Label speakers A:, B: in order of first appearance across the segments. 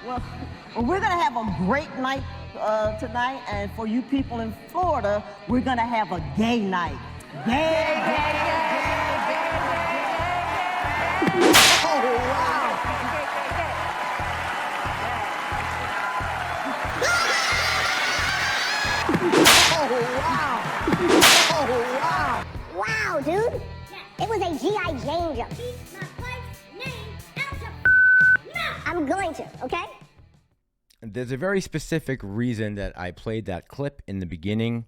A: Well, we're going to have a great night tonight, and for you people in Florida, we're going to have a gay night. Gay. Oh, wow. Oh, wow.
B: Wow, dude. It was a G.I. Jane jump.
C: Keep my wife's name out your mouth.
B: I'm going to, okay?
D: There's a very specific reason that I played that clip in the beginning,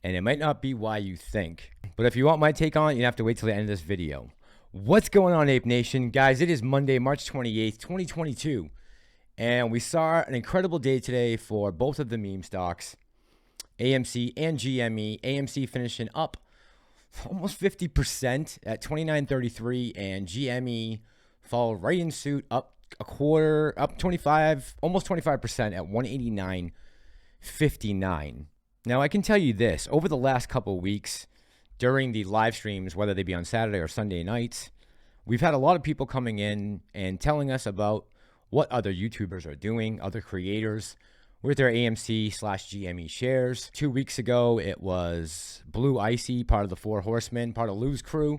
D: and it might not be why you think. But if you want my take on it, you have to wait till the end of this video. What's going on, Ape Nation? Guys, it is Monday, March 28th, 2022. And we saw an incredible day today for both of the meme stocks, AMC and GME. AMC finishing up almost 50% at 29.33, and GME followed right in suit, up a quarter, up 25, almost 25% at 189.59. Now, I can tell you this, over the last couple of weeks, during the live streams, whether they be on Saturday or Sunday nights, we've had a lot of people coming in and telling us about what other YouTubers are doing, other creators, with their AMC/GME shares. 2 weeks ago, it was Blue Icy, part of the Four Horsemen, part of Lou's crew,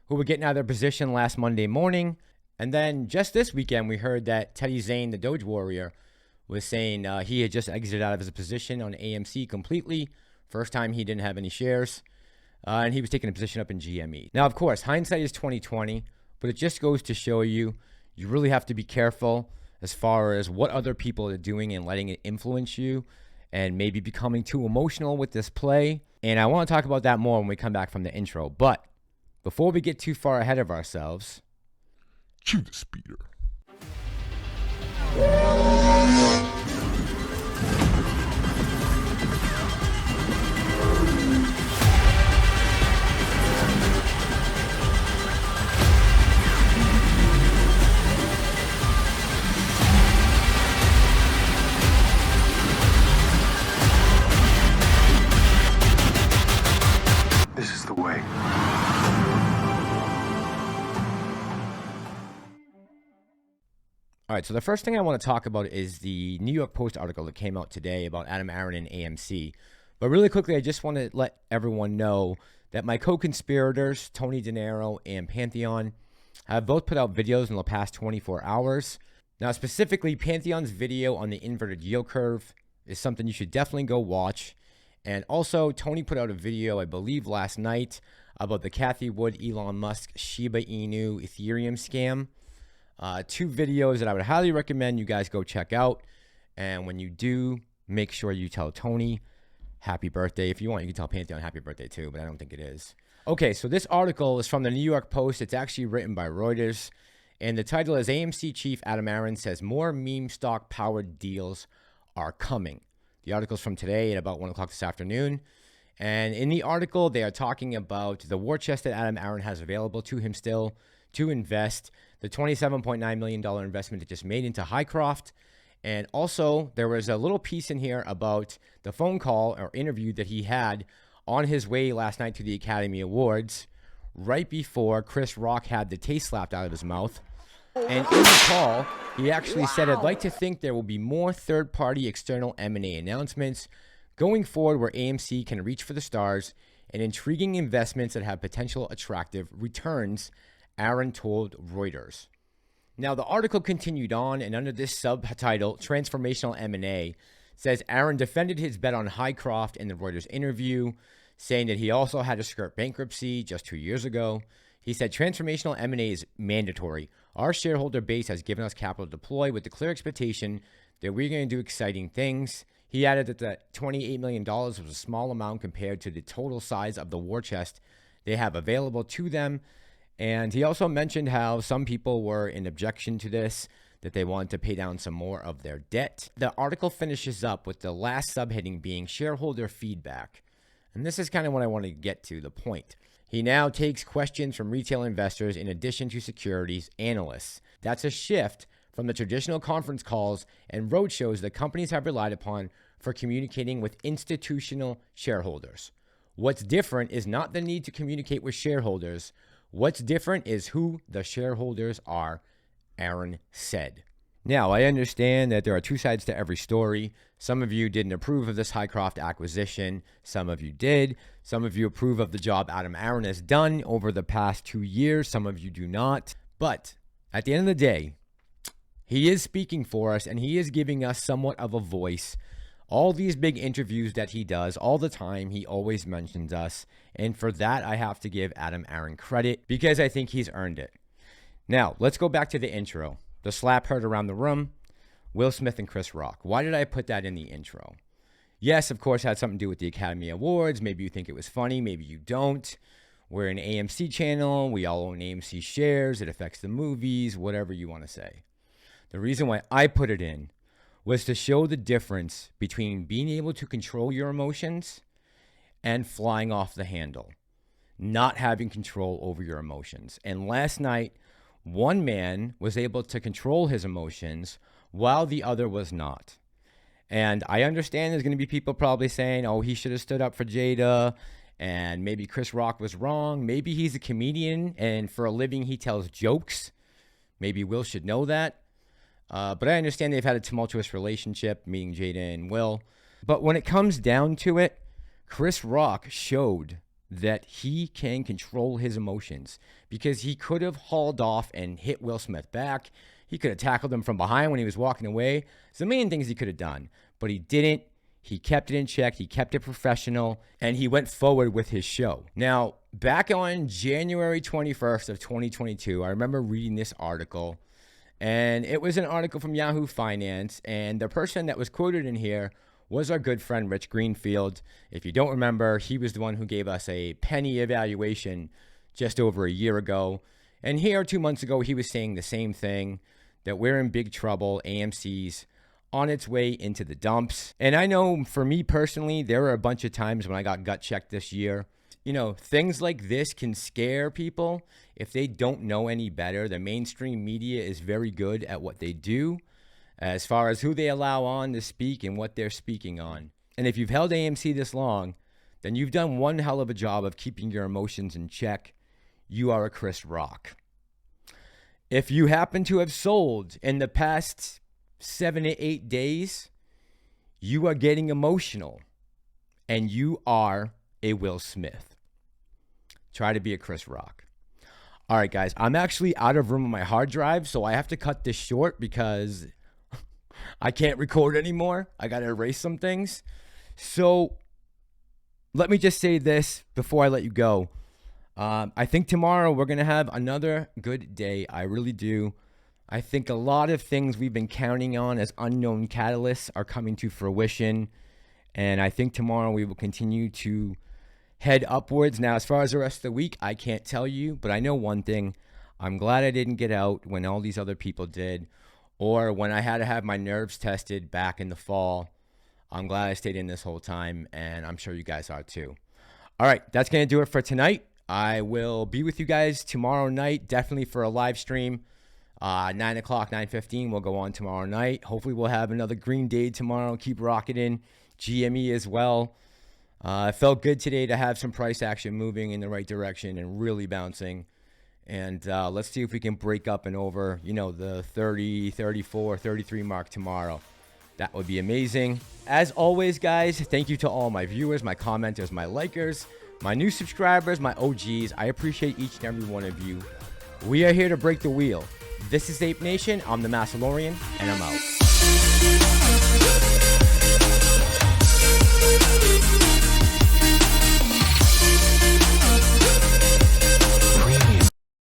D: who were getting out of their position last Monday morning. And then just this weekend, we heard that Teddy Zane, the Doge Warrior, was saying he had just exited out of his position on AMC completely. First time he didn't have any shares. And he was taking a position up in GME. Now, of course, hindsight is 20/20, but it just goes to show you, you really have to be careful as far as what other people are doing and letting it influence you and maybe becoming too emotional with this play. And I want to talk about that more when we come back from the intro. But before we get too far ahead of ourselves,
E: cue the speeder. This is the way.
D: all right, so the first thing I want to talk about is the New York Post article that came out today about Adam Aron and AMC. But really quickly, I just want to let everyone know that my co-conspirators, Tony DeNiro and Pantheon, have both put out videos in the past 24 hours. Now, specifically, Pantheon's video on the inverted yield curve is something you should definitely go watch. And also, Tony put out a video, I believe last night, about the Cathie Wood, Elon Musk, Shiba Inu, Ethereum scam. Two videos that I would highly recommend you guys go check out. And when you do, make sure you tell Tony happy birthday. If you want, you can tell Pantheon happy birthday too, but I don't think it is. Okay, so this article is from the New York Post. It's actually written by Reuters. And the title is AMC Chief Adam Aron says more meme stock powered deals are coming. The article's from today at about 1 o'clock this afternoon. And in the article, they are talking about the war chest that Adam Aron has available to him still to invest, the $27.9 million investment it just made into Highcroft. And also, there was a little piece in here about the phone call or interview that he had on his way last night to the Academy Awards, right before Chris Rock had the taste slapped out of his mouth. And in the call, he actually said, I'd like to think there will be more third-party external M&A announcements going forward where AMC can reach for the stars and intriguing investments that have potential attractive returns, Aron told Reuters. Now, the article continued on, and under this subtitle, Transformational M&A, says Aron defended his bet on Highcroft in the Reuters interview, saying that he also had to skirt bankruptcy just 2 years ago. He said, transformational M&A is mandatory. Our shareholder base has given us capital to deploy with the clear expectation that we're going to do exciting things. He added that the $28 million was a small amount compared to the total size of the war chest they have available to them. And he also mentioned how some people were in objection to this, that they wanted to pay down some more of their debt. The article finishes up with the last subheading being shareholder feedback. And this is kind of what I want to get to, the point. He now takes questions from retail investors in addition to securities analysts. That's a shift from the traditional conference calls and roadshows that companies have relied upon for communicating with institutional shareholders. What's different is not the need to communicate with shareholders. What's different is who the shareholders are, Aron said. Now, I understand that there are two sides to every story. Some of you didn't approve of this Highcroft acquisition. Some of you did. Some of you approve of the job Adam Aaron has done over the past 2 years. Some of you do not. But at the end of the day, he is speaking for us, and he is giving us somewhat of a voice. All these big interviews that he does all the time, he always mentions us. And for that, I have to give Adam Aaron credit because I think he's earned it. Now, let's go back to the intro. The slap heard around the room, Will Smith and Chris Rock. Why did I put that in the intro? Yes, of course, it had something to do with the Academy Awards. Maybe you think it was funny. Maybe you don't. We're an AMC channel. We all own AMC shares. It affects the movies, whatever you want to say. The reason why I put it in was to show the difference between being able to control your emotions and flying off the handle, not having control over your emotions. And last night, one man was able to control his emotions while the other was not. And I understand there's going to be people probably saying, oh, he should have stood up for Jada, and maybe Chris Rock was wrong. Maybe he's a comedian, and for a living he tells jokes. Maybe Will should know that. But I understand they've had a tumultuous relationship, meaning Jada and Will. But when it comes down to it, Chris Rock showed that he can control his emotions, because he could have hauled off and hit Will Smith back. He could have tackled him from behind when he was walking away. It's the main things he could have done, but he didn't. He kept it in check. He kept it professional, and he went forward with his show. Now, back on January 21st of 2022, I remember reading this article, and it was an article from Yahoo Finance, and the person that was quoted in here was our good friend Rich Greenfield. If you don't remember, he was the one who gave us a penny evaluation just over a year ago. And here 2 months ago, he was saying the same thing, that we're in big trouble. AMC's on its way into the dumps. And I know for me personally, there were a bunch of times when I got gut checked this year. You know, things like this can scare people if they don't know any better. The mainstream media is very good at what they do, as far as who they allow on to speak and what they're speaking on. And if you've held AMC this long, then you've done one hell of a job of keeping your emotions in check. You are a Chris Rock. If you happen to have sold in the past 7 to 8 days, you are getting emotional, and you are a Will Smith. Try to be a Chris Rock. All right, guys, I'm actually out of room on my hard drive, so I have to cut this short because I can't record anymore. I got to erase some things. So let me just say this before I let you go. I think tomorrow we're going to have another good day. I really do. I think a lot of things we've been counting on as unknown catalysts are coming to fruition. And I think tomorrow we will continue to head upwards. Now, as far as the rest of the week, I can't tell you, but I know one thing. I'm glad I didn't get out when all these other people did, or when I had to have my nerves tested back in the fall. I'm glad I stayed in this whole time, and I'm sure you guys are too. All right, that's going to do it for tonight. I will be with you guys tomorrow night, definitely for a live stream. 9 o'clock, 9:15, we'll go on tomorrow night. Hopefully we'll have another green day tomorrow. Keep rocketing. GME as well. It felt good today to have some price action moving in the right direction and really bouncing. And let's see if we can break up and over, the 30, 34, 33 mark tomorrow. That would be amazing. As always, guys, thank you to all my viewers, my commenters, my likers, my new subscribers, my OGs. I appreciate each and every one of you. We are here to break the wheel. This is Ape Nation. I'm the Massalorian, and I'm out.